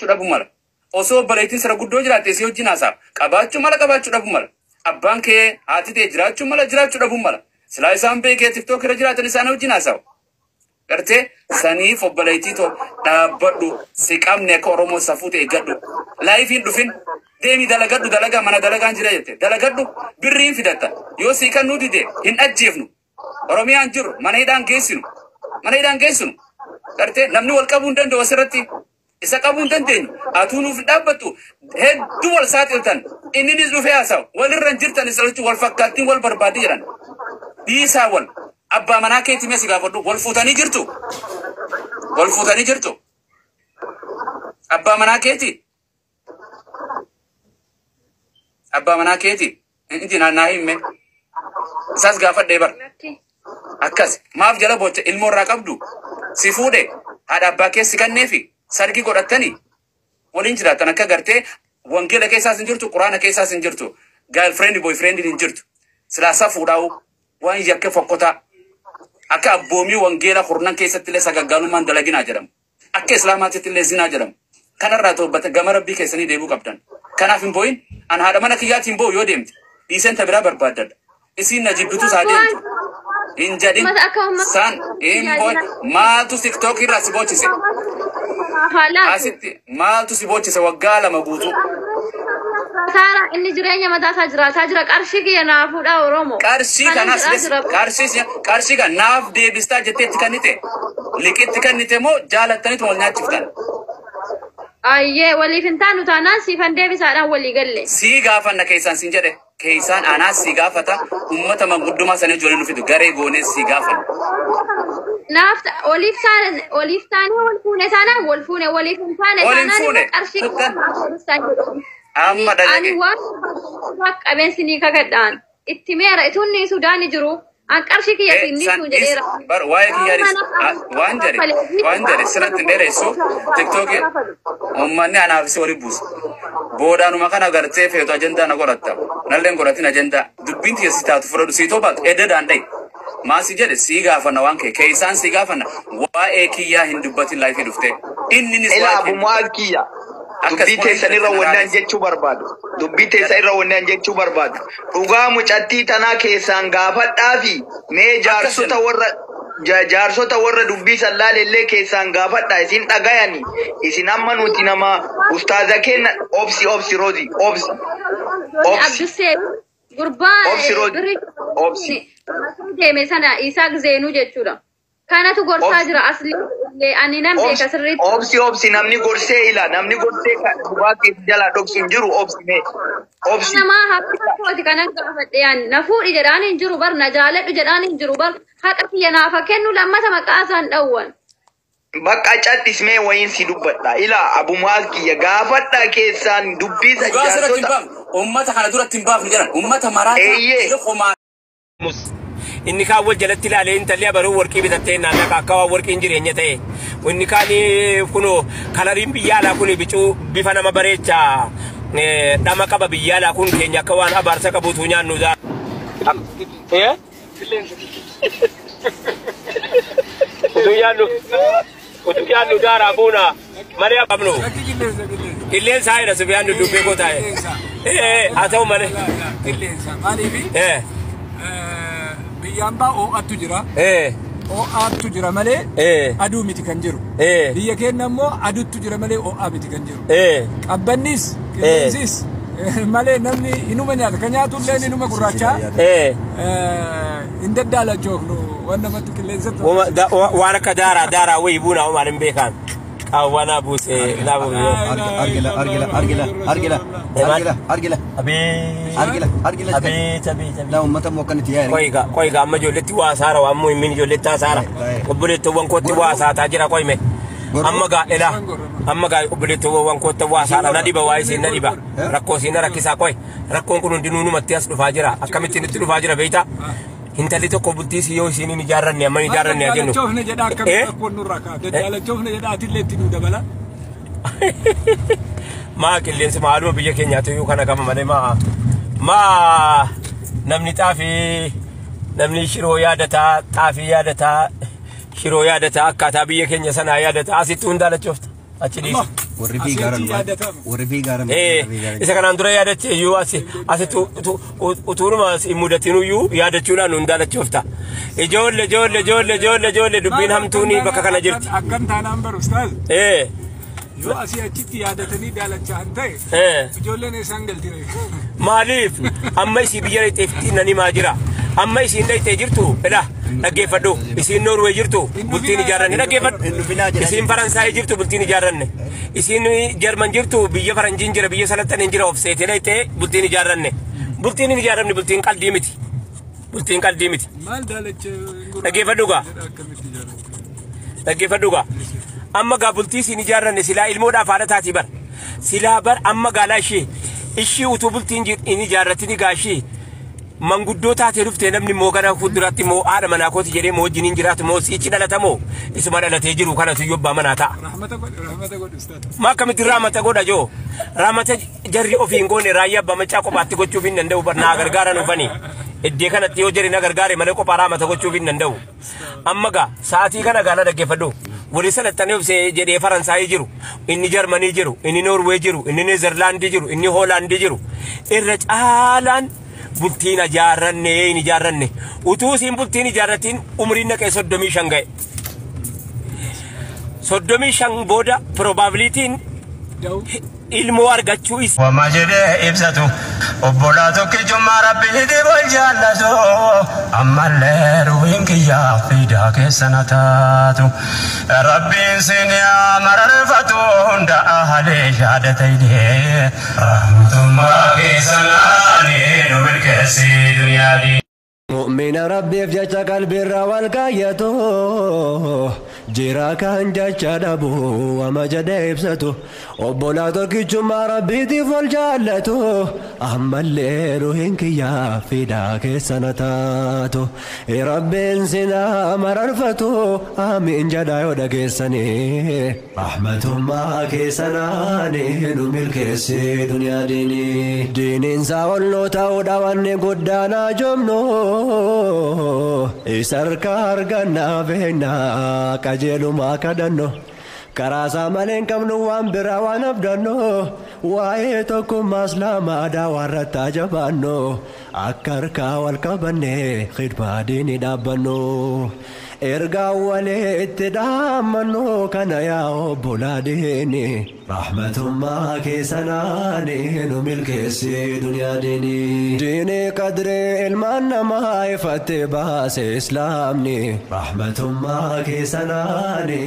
dhabu mala osoo baleetiin sira guddoo jiraate si wajjin haasa'a qabaachuu dhabu mala abbaan kee haati ta'e jiraachuu dhabu mala silaa isaan beekee TikTok irra jiraatan isaan wajjin haasa'a gartee saniif obbaleetii to dhaabbadhu si qabne akka Oromoo safuu ta'e gadhu laayifiin dhufin deemi dalagadhu dalagaa mana dalagaan jira jette dalagadhu birriin fidatta yoo si kan nuti de hin ajjeefnu Oromiyaan jiru mana hidhaan geessinu gartee namni wal qabuu hin danda'u asirratti isa qabuu hin dandeenyu atuu nuuf dhaabbattu hedduu wal saaxiltan inninis dhufee haasa'u walirra hin jirtan isirratti wal fakkaattiin wal barbaadii jiran dhiisaa wal abbaa manaa keetii meesi gaafadhu wal fuutanii jirtu abbaa manaa keetii inti naannaa himme isaas gaafadhee bar akkas maaf jala bocha ilmoo irraa qabdu si fuudhe haadha abbaa keessi kanneefi sargi godhattanii waliin jiraatan akka gartee wangeela keessaas hin jirtu quraana keessaas hin jirtu girlfriend boyfriend hin jirtu silaasa fuudhaa'u waan yakka fokkotaa akka abboomii wangeela kurnan keessatti illee sagaggaalummaan dalaginaa jedhamu akka islaamaatitti illee zinaa jedhamu kanarraa tobbata gama rabbii keessanii deebuu qabdan kanaaf hin boo'in an haadha mana kiyyaatiin boo'u yoo deemte dhiiseen ta biraa barbaaddadha isiin na jibbitu saa deemtu hin jedhin san hin boo'in maaltu TikTok irraa si bochise asitti maaltu si bochise waggaa 2 guutuu Sara inni jireenya mataa isaa jira qarshii kiyya naafuudha Oromoo qarshii kan naaf deebistaa jetteetti kannite liqitti kannite moo jaalattanitu wal nyaachiftan ayyee waliif hin taanu taanaan siifan deebisaadhaan walii galle sii gaafanna keessaan sin jedhe keessaan anaa sii gaafata ummata manguddummaa sanii ijoolleen nufidu garee goonee sii gaafanna naaf waliif taanee wal fuune taanaan wal fuune waliif hin taane taanaan qarshii amma dalage ani waan qabeensi ni kakadhaan itti meera itunni Suudaan jiru an qarshii kiyya inni sun jedheera bar waa'ee kiyyaa waan jedhe sirratti dheeressu TikTok ummanni anaaf si wali buusa boodaanuma kana gartee feetu ajandaa na godhatta nalleen godhatin ajandaa dubbiin tiyya si taatu fudhadhu si tobaatu edadaan dhayi maasi jedhe si gaafanna waan kee keessaan si gaafanna waa'ee kiyyaa hin dubbatin laayifii dhufte inninis waa'ee kiyya dubbii teessan irra wannaan jechuu barbaadu dhugaa mucattii tanaa keessaan gaafadhaa fi mee jaarsota warra dubbii sallaalellee keessaan gaafadhaa isin dhagayani isin amma nuti nama ustaaza kenna obsi rozi obsi deeme sana Isaaq Zeenuu jechuudha kanatu gorsaa jira asli ani nam beeka sirriitti obsi namni gorsee dhugaa keessa jala dhoksu hin jiru obsi nama haqqooti kanan gaafadhe yaani na fuudhi jedhaan hin jiru bar na jaaladhu jedhaan hin jiru bar haqa kiyya naafa kennu lammata maqaa isaan dhawwan bakka cattismee wayin si dubbadha ila abumaa kiyya gaafadha keessaan dubbii jaarsota ummata kana duratti hin baafne jedhan ummata maraata inni kaan wal jalatti ilaalee intalli baruu warqii bitattee naannoo akka waan warqiin jireenya ta'e inni kaan kuno kalariin biyya alaa kun bifa nama bareecha dhama qaba biyya alaa kun keenya akka waan abaarsa qabuutu nyaannu daa utu yaannu daaraa buuna malee qabnu qilleensa haayira si yaannu dubbee koo taa'e haa ta'u malee qilleensa maaliifi biyyamba o'atu jira malee aduu miti kan jiru biyya keenya immoo aduutu jira malee o'aa miti kan jiru qabbannis qilleensis malee namni inuma nyaata kan nyaatu illee inuma gurraacha hin daddaalachoofnu waan namatti qilleensatti waan akka daaraa wayii buuna waan hin beekan kawana buse nabo argila la ummata mo kanati ya koy ga amma jolletti wa sara wa ammo min jolletta sara obboletto won kotti wa sata jira koy me amma ga ela amma ga obboletto won kotti wa sara nadiba wa isi nadiba rakko sina rakisa koy rakkon kun dinunu mattias dufa jira akamitti nitti dufa jira beita intalli tokko bultiisi yoo isiin ni jaarranne amma ni jaarranne ajennu joofne jedha akka konnu raka dadala joofne jedha atilleetti nu dabala maa qilleensi maaluma biyya keenyaatu yoo kana gama malee maa namni xaafii namni shiroo yaadataa xaafii yaadataa shiroo yaadataa akkaataa biyya keenya sanaa yaadataa asitti hundaalachoofta achi dhiisa warri garam isa kanaan dura yaadachi iyyuu asitti utuunuma mudatinu iyyuu yaadachuudhaan nun daalachoofta ijoollee dubbiin hamtuuni bakka kana jirti akkam taanaan baru ustaaz yoo asii achitti yaadatanii daalachaan ta'e ijoolleen isaan galtine maaliif amma isii biyya dhaqxeefti nani maa jira amma isiin dhaqxee jirtu edha dhaggeeffadhu isiin Noorwee jirtu bultiin ijaarranne dhaggeeffadhu isiin Faransaay jirtu bultiin ijaarranne isiin Jarman jirtu biyya Faranjiin jira biyya salaxxaniin jira of seetee dhaqxee bultiin ijaarranne bultiin hin ijaaramne bultiin qalbii miti bultiin qalbii miti maal daalacha dhaggeeffadhu gaa amma gaa bultii siin ijaarranne silaa ilmoodhaaf haadha taati bar silaa bar amma gaalaa ishii utuu bultiin hin ijaarratini gaashii manguddoo taatee dhuftee namni moo kana fuulduraatti moo haadha manaa kooti jedhee moo wajjiniin jiraatu moo siichi dhalata moo isuma dhalatee jiru kanatu yobbaa manaa ta'a. Rahmata godhu ustaad. Maa akkamitti rahmata godha joo rahmata jarri ofii hin goone raayyaa abbaa macaa kophaatti gochuuf hin danda'u barnaa gargaara nufanii iddee kanatti yoo jarri na gargaare malee kophaa rahmata gochuuf hin danda'u. Amma gaa sa'aatii kana gaala dhaggeeffadhu. Wali salaxxanii obsee jedhee Faransaayii jiru inni Jarmanii jiru inni Noorwee jiru inni Neezerlaandii jiru inni Hoolaandii jiru irra caalaan bultiin ijaarranne utuu isiin bultiin ijaarratiin umriin naqee 35 ga'e 35 booda probabilitiin ilmoo argachuu isa wama jedhee ibsatu obbolaa tokkichummaa rabbiiti bol jaallatu ammallee ruhiin kiyyaa fiidaa keessana taatu rabbiin siniyaa mararfatu hunda ahalee yaadataydee rahmatummaa keessanaanii nu milkeessii dunyaadii مؤمن ربي في جاك البر والقايته جيرا كان جاك دبو وما جد يبسته وبولاتك جمع ربي دي فالجالته أما الليل هنك يا في داك سنتاته ربي انسنا مررفته آمين جدا يودك سني رحمة ما كيسناني نملك السي دنيا دين انسا والله تاودا واني قدانا جمنو Isarkar ganna bena kajelu makadano karasa malen kamnu wambira wanabdano wae toku maslama da warata jabano akar kawal kabane khidmadini dabano erga wale ittidamano kana ya buladini rahmatumma kesanani numil kesi dunya dini qadri ilman ma ifate bas islamni rahmatumma kesanani